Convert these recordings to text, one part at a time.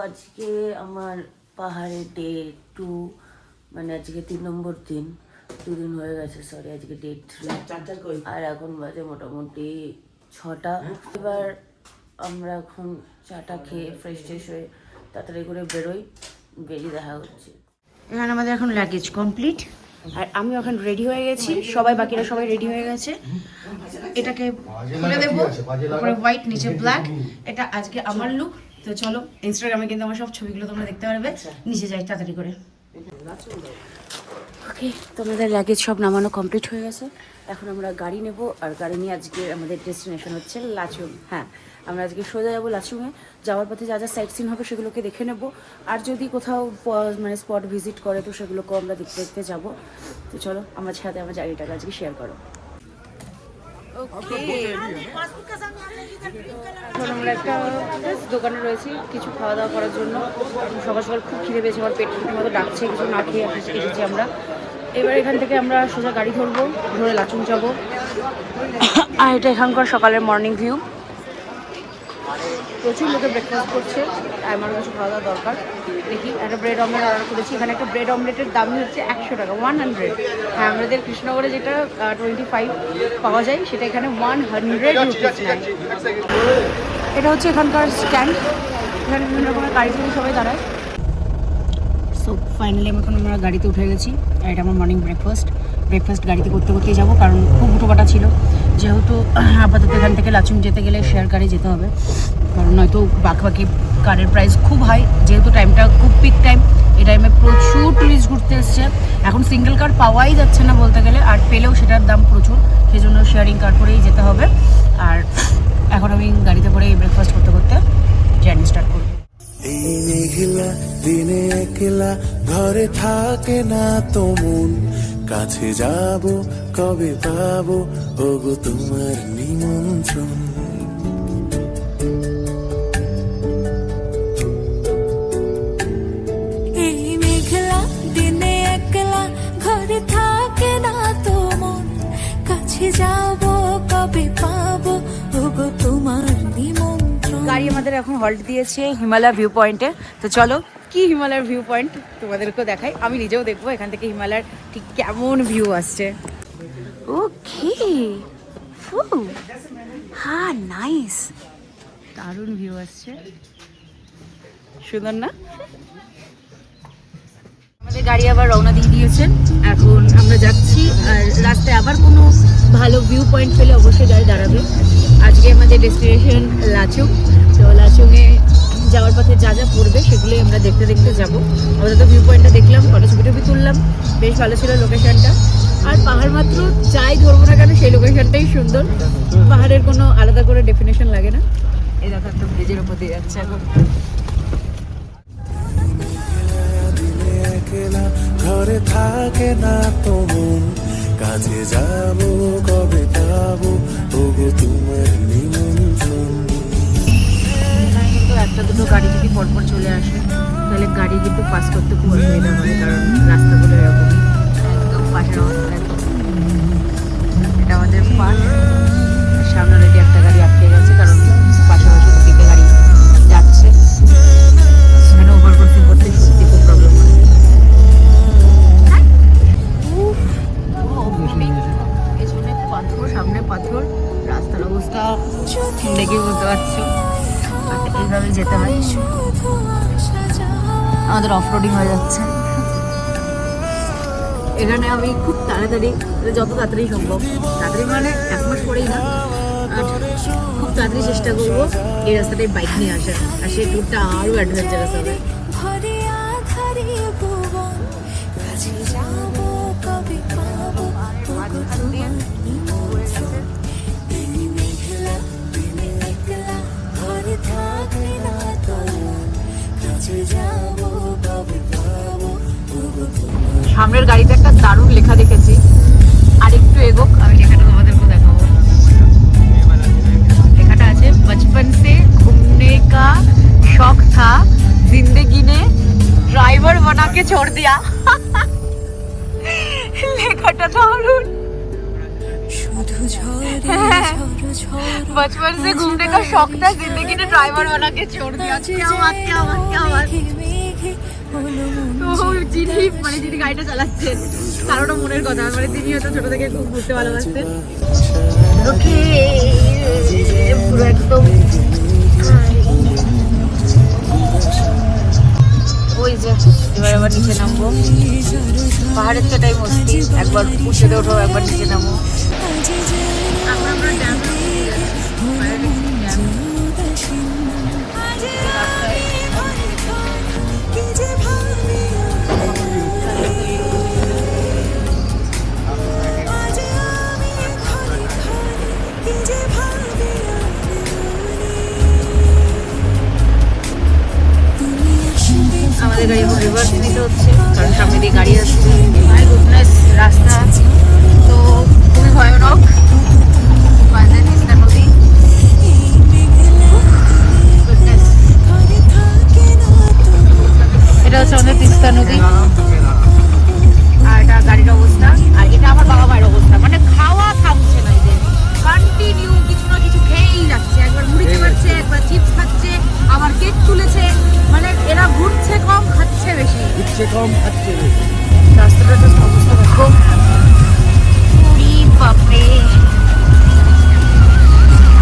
আজকে আমার পাহাড়ে ডে 2, মানে আজকে 3 নম্বর দিন। 2 দিন হয়ে গেছে, সরি, আজকে ডে 3। আর এখন বাজে মোটামুটি 6টা। এবার আমরা এখন চাটা খেয়ে ফ্রেশ ট্রেশ হয়ে তাড়াতাড়ি করে বেরিয়ে দেখা হচ্ছে। এখানে আমাদের এখন লাগেজ কমপ্লিট, আর আমিও এখন রেডি হয়ে গেছি। বাকিরা সবাই রেডি হয়ে গেছে। এটাকে খুলে দেবো, উপরে হোয়াইট নিচে ব্ল্যাক। এটা আজকে আমার লুক। তো চলো, ইনস্টাগ্রামে কিন্তু আমার সব ছবিগুলো তোমরা দেখতে পারবে। নিচে যাই তাড়াতাড়ি করে। ওকে, তোমাদের লাগেজ সব নামানো কমপ্লিট হয়ে গেছে। এখন আমরা গাড়ি নেব, আর গাড়ি নিয়ে আজকে আমাদের ডেস্টিনেশন হচ্ছে লাচুং। হ্যাঁ, আমরা আজকে সোজা যাবো লাচুংয়ে। যাওয়ার পথে যা যা সাইট সিন হবে সেগুলোকে দেখে নেব, আর যদি কোথাও মানে স্পট ভিজিট করে তো সেগুলোকেও আমরা দেখতে দেখতে যাবো। তো চলো, আমার সাথে আমার জার্নিটাকে আজকে শেয়ার করো। এখন আমরা একটা দোকানে রয়েছি কিছু খাওয়া দাওয়া করার জন্য। সকাল সকাল খুব খিদে পেয়েছে, আমার পেট মতো ডাকছে, কিছু না খেয়ে এসেছি আমরা। এবার এখান থেকে আমরা সোজা গাড়ি ধরবো, ধরে লাচুং যাবো। আর এটা এখানকার সকালের মর্নিং ভিউ। প্রচুর লোকে ব্রেকফাস্ট করছে, আমারও কিছু খাওয়া দাওয়া দরকার। দেখি, একটা ব্রেড অমলেট অর্ডার করেছি। এখানে একটা ব্রেড অমলেটের দামই হচ্ছে 100 টাকা, 100। হ্যাঁ, আমাদের কৃষ্ণনগরে যেটা 25 পাওয়া যায়, সেটা এখানে 100 রুপিস নেয়। এটা হচ্ছে এখানকার স্ট্যান্ড, এখানে বিভিন্ন রকমের গাড়ি থেকে সবাই দাঁড়ায়। সো ফাইনালি আমরা গাড়িতে উঠে গেছি, আর এটা আমার মর্নিং ব্রেকফাস্ট গাড়িতে করতে করতেই যাবো, কারণ খুব উঠোপাটা ছিল। যেহেতু আপাতত এখান থেকে লাচুং যেতে গেলে শেয়ার কারে যেতে হবে, কারণ নয়তো বাকি কারের প্রাইস খুব হাই। যেহেতু টাইমটা খুব পিক টাইম, এই টাইমে প্রচুর টুরিস্ট ঘুরতে এসছে। এখন সিঙ্গেল কার পাওয়াই যাচ্ছে না বলতে গেলে, আর পেলেও সেটার দাম প্রচুর, সেই জন্য শেয়ারিং কার করেই যেতে হবে। আর এখন আমি গাড়িতে করে ব্রেকফাস্ট করতে করতে জার্নি স্টার্ট করব। এই মেঘলা দিনে একলা ঘরে থাকে না তো মন, কাছে যাব কবে পাবো ওগো তোমার নিমন্ত্রণ। এই মেঘলা দিনে একলা ঘরে থাকে না তো মন, কাছে যাব কবে পাবো ওগো তোমার নিমন্ত্রণ। গাড়ি আমাদের এখন হল্ট দিয়েছে হিমালয় ভিউ পয়েন্টে। তো চলো, কি হিমালয়ের ভিউ পয়েন্ট তোমাদেরকেও দেখাই, আমি নিজেও দেখবো এখান থেকে হিমালয়ের ঠিক কেমন ভিউ আসছে। ওকে, হ্যাঁ, নাইস, দারুণ ভিউ আসছে, সুন্দর না? আমাদের গাড়ি আবার রওনা দিয়ে দিয়েছে, এখন আমরা যাচ্ছি। আর রাস্তায় আবার কোনো ভালো ভিউ পয়েন্ট পেলে অবশ্যই গাড়ি দাঁড়াবে। আজকে আমাদের ডেস্টিনেশন লাচুং। তো লাচুংয়ে যাওয়ার পথে যা যা পড়বে সেগুলোই আমরা দেখতে দেখতে যাবো। আমাদের তো ভিউ পয়েন্টটা দেখলাম, ফটো ছবি তুললাম, বেশ ভালো ছিল লোকেশনটা। আর পাহাড় মাত্র যাই ধরবো না কেন, সেই লোকেশনটাই সুন্দর। পাহাড়ের কোনো আলাদা করে ডেফিনেশন লাগে না। এই দেখো, একটা ব্রিজের উপর দিয়ে যাচ্ছে এখন। ঘরে থাকে না তো মন, কাছে যাব কবে পাবো ওগো তোমার নিমন্ত্রণ। এখানে কিন্তু একটা দুটো গাড়ি যদি পরপর চলে আসে তাহলে গাড়ি কিন্তু পাস করতে খুব অসুবিধা হয়, কারণ রাস্তাগুলো এরকমই একদম পাশের অবস্থা। এটা আমাদের পাশ, সামনে অলরেডি একটা গাড়ি আটকে গেছে, কারণ পাশাপাশি দিকে গাড়ি যাচ্ছে। এখানে ওভারক্রসিং করতে সত্যি খুব প্রবলেম হয়। পেছনে পাথর, সামনে পাথর, রাস্তার অবস্থা দেখে বুঝতে পারছো। এইভাবে যেতে হয়, আমাদের অফরোডিং হয়ে যাচ্ছে। এখানে আমি খুব তাড়াতাড়ি, যত তাড়াতাড়ি সম্ভব, তাড়াতাড়ি মানে 1 মাস পরেই না, আর খুব তাড়াতাড়ি চেষ্টা করবো এই রাস্তাটায় বাইক নিয়ে আসার, আর সেই ট্যুরটা আরও অ্যাডভেঞ্চারাস হবে। সামনের গাড়িতে একটা দারুণ লেখা দেখেছি, আরেকটু এগোক আমি লেখাটা তোমাদেরকে দেখাবো। লেখাটা আছে, বচপন সে ঘুমনে কা শখ থা, জিন্দেগি নে ড্রাইভার বানা কে ছোড় দিয়া। লেখাটা দারুণ। শুধু ঝরে ঝড় ঝড় बचपन से घूमने का शौक था, जिंदगी ने ड्राइवर बना के छोड़ दिया। क्या बात, क्या बात, क्या बात। তো যিনি মানে যিনি গাড়িটা চালাচ্ছেন তারও মনের কথা, মানে তিনি হয়তো ছোট থেকে খুব ঘুরতে ভালোবাসতেন। ওকে পুরো একদম ওই যে এবার আবার নিচে নামবো। পাহাড়ের তো এটাই মস্তি, একবার উঁচুতে ওঠো, একবার নিচে নামো। এখন আমরা ড্যাম আমাদের গাড়ি এখন রিভার্স নিতে হচ্ছে, কারণ সামনে দিয়ে গাড়ি আসছে। মাই গুডনেস, রাস্তা তো খুবই ভয়ানক। তিস্তা নদী, এটা হচ্ছে আমাদের তিস্তা নদী। আর এটা গাড়ির অবস্থা, আর এটা আমার বাবা মায়ের অবস্থা। মানে খাওয়া থামছে না, এদের কন্টিনিউ কিছু না কিছু খেয়েই যাচ্ছে। একবার মুড়ি খাচ্ছে, একবার চিপস খাচ্ছে, আবার কেক তুলেছে। মানে এরা ঘুরছে কম, খাচ্ছে বেশি। রাস্তাটা তো অবস্থা দেখো, বাপরে।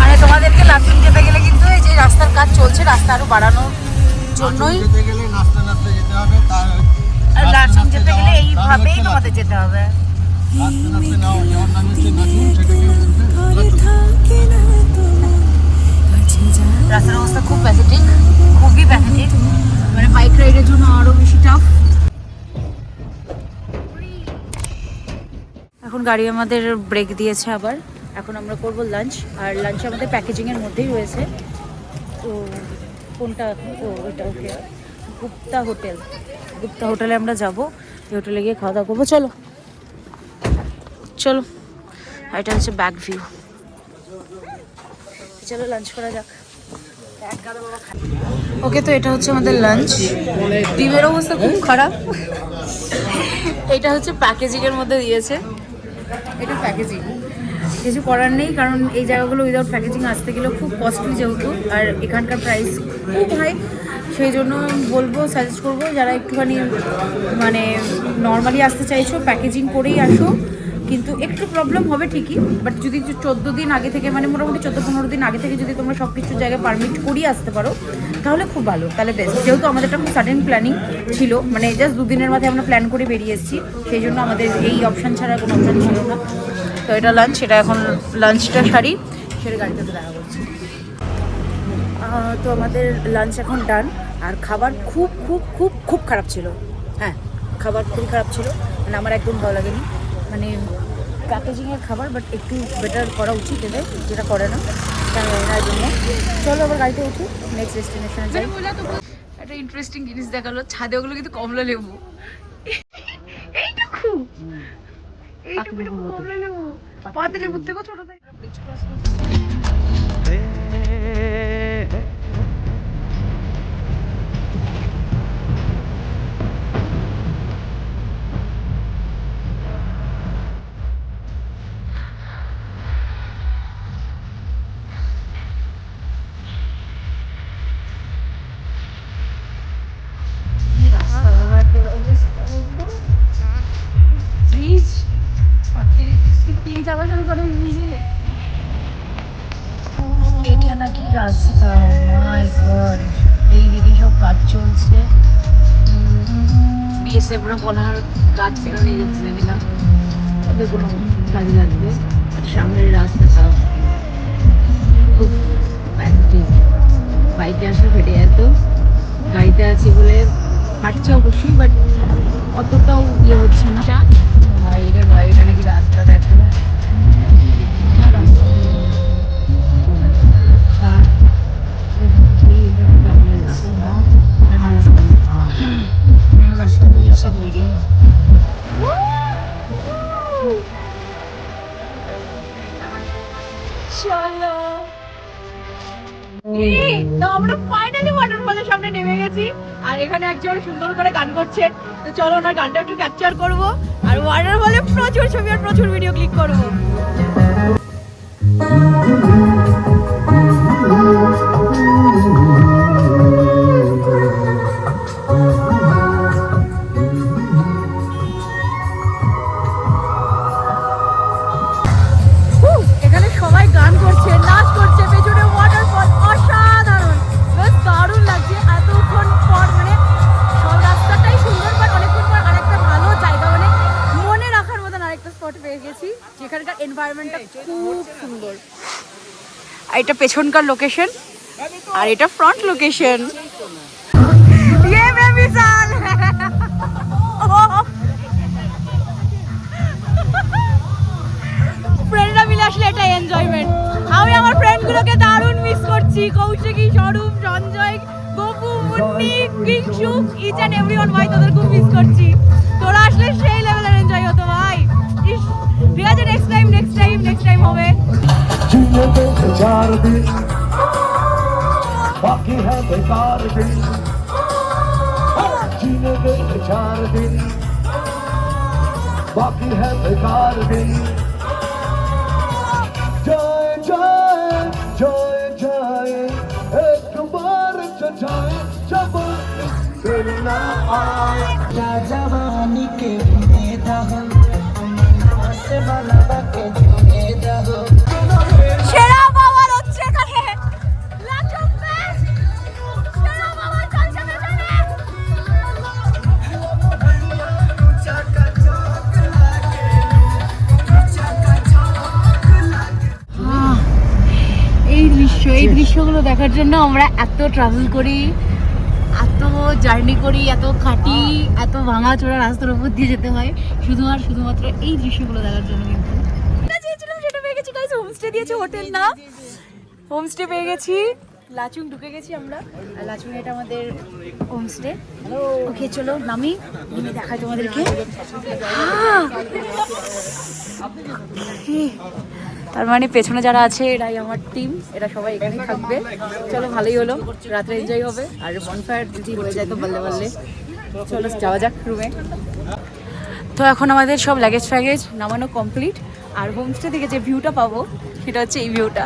আরে তোমাদেরকে লাচুং যেতে গেলে কিন্তু এই যে রাস্তার কাজ চলছে, রাস্তা আরো বাড়ানোর জন্যই। আর লাচুং যেতে গেলে এইভাবেই তোমাদের যেতে হবে। রাস্তার অবস্থা খুব প্যাথেটিক, খুবই প্যাথেটিক। মানে বাইক রাইডের জন্য আরো বেশি টাফ। এখন গাড়ি আমাদের ব্রেক দিয়েছে আবার। এখন আমরা করব লাঞ্চ, আর লাঞ্চ আমাদের প্যাকেজিংয়ের মধ্যেই রয়েছে। তো কোনটা? ও এটা ওকে, গুপ্তা হোটেল। গুপ্তা হোটেলে আমরা যাব, এই হোটেলে গিয়ে খাওয়া দাওয়া করবো। চলো চলো, আর এটা হচ্ছে ব্যাক ভিউ। চলো লাঞ্চ করা যাক। ওকে, তো এটা হচ্ছে আমাদের লাঞ্চ। ডিমের অবস্থা খুব খারাপ। এটা হচ্ছে প্যাকেজিংয়ের মধ্যে দিয়েছে, এটা প্যাকেজিং। কিছু করার নেই, কারণ এই জায়গাগুলো উইদাউট প্যাকেজিং আসতে গেলেও খুব কস্টলি যেহেতু, আর এখানকার প্রাইস খুব হাই। সেই জন্য বলবো, সাজেস্ট করবো যারা একটুখানি মানে নর্মালি আসতে চাইছো, প্যাকেজিং করেই আসো। কিন্তু একটু প্রবলেম হবে ঠিকই, বাট যদি 14 দিন আগে থেকে, মানে মোটামুটি 14-15 দিন আগে থেকে যদি তোমরা সব কিছু জায়গায় পারমিট করিয়ে আসতে পারো তাহলে খুব ভালো, তাহলে বেস্ট। যেহেতু আমাদেরটা খুব সাডেন প্ল্যানিং ছিল, মানে জাস্ট 2 দিনের মাথায় আমরা প্ল্যান করে বেরিয়ে এসেছি, সেই জন্য আমাদের এই অপশান ছাড়া কোনো অপশান ছিল না। তো এটা লাঞ্চ, এটা এখন লাঞ্চটা সারি, সেটা গাড়িতে দেখা করছি। তো আমাদের লাঞ্চ এখন ডান। আর খাবার খুব খুব খুব খুব খারাপ ছিল। হ্যাঁ, খাবার খুবই খারাপ ছিল, মানে আমার একদম ভালো লাগেনি। মানে প্যাকেজিংয়ের খাবার, বাট একটু বেটার করা উচিত এদের, যেটা করে না তার জন্য। চলো আবার গাড়িতে উঠি, নেক্সট ডেস্টিনেশনে যাই। একটা ইন্টারেস্টিং জিনিস দেখালো, ছাদে ওগুলো কিন্তু কমলা লেবু। এইটুকু কমলা লেবু, পাতে লেবুর থেকেও ছোট থাকে। এটা নাকি রাস্তা, মাই গড। এইদিকে সব কাজ চলছে, বিএসএফ রা বলার কাজ ফেরো নিয়ে যাচ্ছে দিলাম, ওদের কোনো কাজে লাগবে। সামনের রাস্তাটা খুব প্যাথেটিক। বাইকে আসলে ফেটে যেত, গাড়িতে আছি বলে হাঁটছে অবশ্যই, বাট অতটাও ইয়ে হচ্ছে না। বাইরে বাইরে নাকি রাস্তা দেখো, তো আমরা ফাইনালি ওয়াটারফলের সামনে নেমে গেছি, আর এখানে একজন সুন্দর করে গান করছে। তো চলো ওনার গানটা একটু ক্যাপচার করবো, আর ওয়াটারফলে প্রচুর ছবি আর প্রচুর ভিডিও ক্লিক করবো। গেছি, যেখানকার এনভায়রনমেন্টটা খুব সুন্দর। আর এটা পেছনকার লোকেশন, আর এটা ফ্রন্ট লোকেশন। ये बेबी साल ফ্রেন্ডরা মিলে আসলে এটাই এনজয়মেন্ট। আমি আমার ফ্রেন্ডগুলোকে দারুণ মিস করছি, Kaushiki, Swarup, Sanjay, Gopu, Munni, Kingshu, each and everyone. ভাই তোদের খুব মিস করছি, তোরা আসলে সেই লেভেলের এনজয় হতো ভাই। ইস, ঠিক আছে, নেক্সট টাইম হবে। बाकी है बेकार दिन, जीने के 4 दिन, बाकी है बेकार दिन। जाए जाए जाए जाए एक बार जाए, जब फिर ना आए। जवानी के बेदहम से बना के बेदहम। সেরা বাবার হচ্ছে এখানে লাচুং ফেস্ট। সেরা বাবার চলছে পেছনে। এই দৃশ্যগুলো দেখার জন্য আমরা এত ট্রাভেল করি, এত জার্নি করি, এত খাটি, এত ভাঙা চোরা রাস্তার উপর দিয়ে যেতে হয় শুধুমাত্র এই দৃশ্যগুলো দেখার জন্য। কিন্তু চেয়েছিলাম সেটা পেয়ে গেছি গাইস, হোমস্টে দিয়েছে, হোটেল না, হোমস্টে পেয়ে গেছি। লাচুং ঢুকে গেছি আমরা, আর লাচুং এটা আমাদের হোমস্টে। ওকে চলো নেমে দেখাই তোমাদেরকে। তার মানে পেছনে যারা আছে এরাই আমার টিম, এরা সবাই এখানে থাকবে। চলো ভালোই হলো, রাত্রে এনজয় হবে, আর বনফায়ার যদি হয়ে যায় তো বললে। চলো যাওয়া যাক রুমে। তো এখন আমাদের সব লাগেজ ফ্যাগেজ নামানো কমপ্লিট, আর হোমস্টে থেকে যে ভিউটা পাবো সেটা হচ্ছে এই ভিউটা।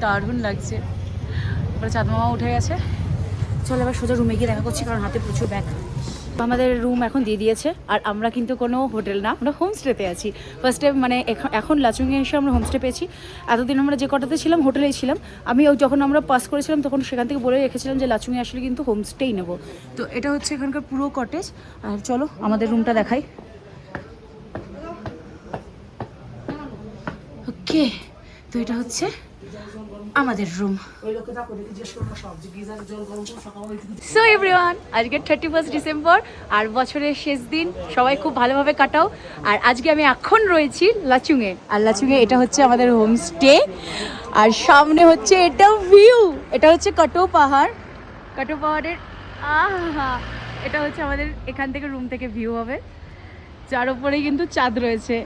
দারুণ লাগছে। চাঁদ মামা উঠে গেছে। চলো এবার সোজা রুমে গিয়ে দেখা করছি, কারণ হাতে প্রচুর ব্যাগ। আমাদের রুম এখন দিয়ে দিয়েছে, আর আমরা কিন্তু কোনো হোটেল না, আমরা হোমস্টেতে আছি। ফার্স্টে মানে এখন লাচুংয়ে এসে আমরা হোমস্টে পেয়েছি। এতদিন আমরা যে কটাতে ছিলাম হোটেলেই ছিলাম। আমি যখন আমরা পাস করেছিলাম তখন সেখান থেকে বলে রেখেছিলাম যে লাচুংয়ে আসলে কিন্তু হোমস্টেই নেব। তো এটা হচ্ছে এখানকার পুরো কটেজ। আর চলো আমাদের রুমটা দেখাই। ওকে, তো এটা হচ্ছে আমাদের রুম। সো এভরিওয়ান, আজকে 31 ডিসেম্বর আর বছরের শেষ দিন, সবাই খুব ভালোভাবে কাটাও। আর আজকে আমি এখন রয়েছি লাচুংয়ে, আর লাচুংয়ে এটা হচ্ছে আমাদের হোমস্টে, আর সামনে হচ্ছে এটা ভিউ, এটা হচ্ছে কাটো পাহাড়ের এটা হচ্ছে আমাদের এখান থেকে রুম থেকে ভিউ হবে, যার উপরেই কিন্তু চাঁদ রয়েছে।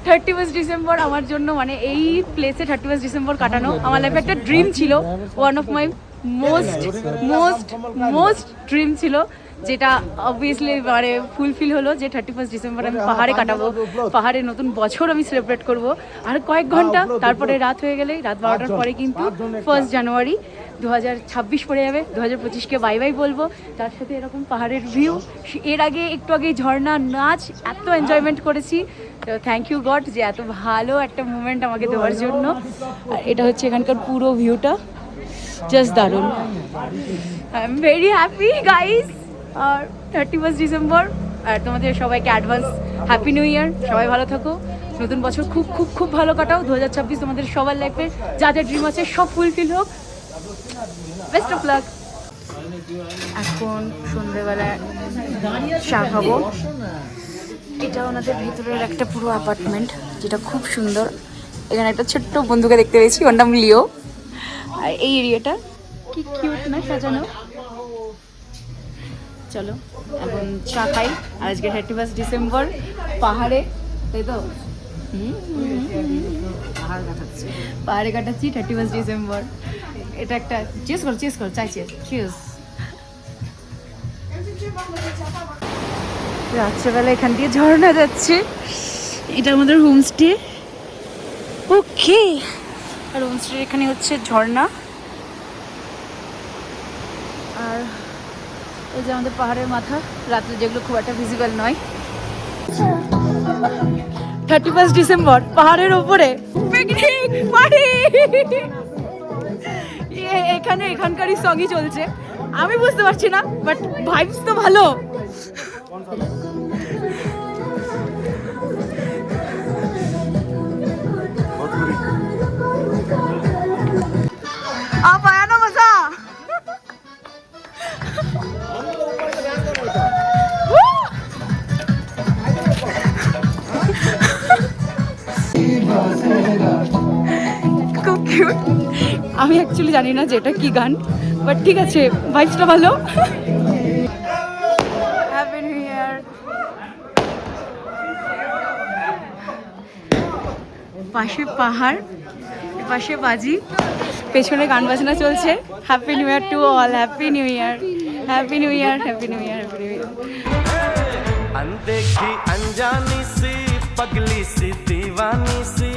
31 ডিসেম্বর আমার জন্য, মানে এই প্লেসে 31 ডিসেম্বর কাটানো আমার লাইফে একটা ড্রিম ছিল, one of my most dream ছিল, যেটা অবভিয়াসলি মানে ফুলফিল হলো, যে 31 ডিসেম্বর আমি পাহাড়ে কাটাবো, পাহাড়ে নতুন বছর আমি সেলিব্রেট করব। আর কয়েক ঘন্টা তারপরে রাত হয়ে গেলে, রাত 12টার পরে কিন্তু 1 জানুয়ারি 2026 পড়ে যাবে। 2025কে বাই বাই বলবো, তার সাথে এরকম পাহাড়ের ভিউ। এর আগে একটু আগে ঝর্ণা, নাচ, এত এনজয়মেন্ট করেছি। তো থ্যাংক ইউ গড যে এত ভালো একটা মুমেন্ট আমাকে দেওয়ার জন্য। আর এটা হচ্ছে এখানকার পুরো ভিউটা, জাস্ট দারুণ। I am very happy guys. আর 31 ডিসেম্বর, আর তোমাদের সবাইকে অ্যাডভান্স হ্যাপি নিউ ইয়ার। সবাই ভালো থাকো, নতুন বছর খুব খুব খুব ভালো কাটাও। 2026 তোমাদের সবার লাইফে যা যা ড্রিম আছে সব ফুলফিল হোক। Best of luck. এখন সন্ধ্যেবেলায় চা খাবো। এটা ওনাদের ভিতরের একটা পুরো অ্যাপার্টমেন্ট, যেটা খুব সুন্দর। এখানে একটা ছোট্ট বন্ধুকে দেখতে পেয়েছি, ওর নাম লিও। আর এই এরিয়াটা কি কিউট না সাজানো। চলো এখন চা খাই। আজকে 31 ডিসেম্বর পাহাড়ে, তাই তো পাহাড়ে কাটাচ্ছি 31 ডিসেম্বর। এটা একটা চেস কর চাই চিয়ার্স। রাত্রেবেলা এখান দিয়ে ঝর্ণা যাচ্ছে। এটা আমাদের হোমস্টে। ওকে, আর হোমস্টে এখানে হচ্ছে ঝর্ণা, আর এই যে আমাদের পাহাড়ের মাথা, রাত্রে যেগুলো খুব একটা ভিজিবল নয়। 31 ডিসেম্বর পাহাড়ের ওপরে পিকনিক পার্টি। এখানকারই সঙ্গই চলছে, আমি বুঝতে পারছি না, বাট ভাইবস তো ভালো। आप आया ना मजा। খুব কিউট। আমি অ্যাকচুয়ালি জানি না যে এটা কি গান, বাট ঠিক আছে, ভাইবসটা ভালো। Happy new year. পাশে পাহাড়, পাশে বাজি, পেছনে গান বাজনা চলছে। Happy new year to all, happy new year, happy new year, happy new year, happy new year. अनदेखी अनजानी सी पगली सी दीवानी सी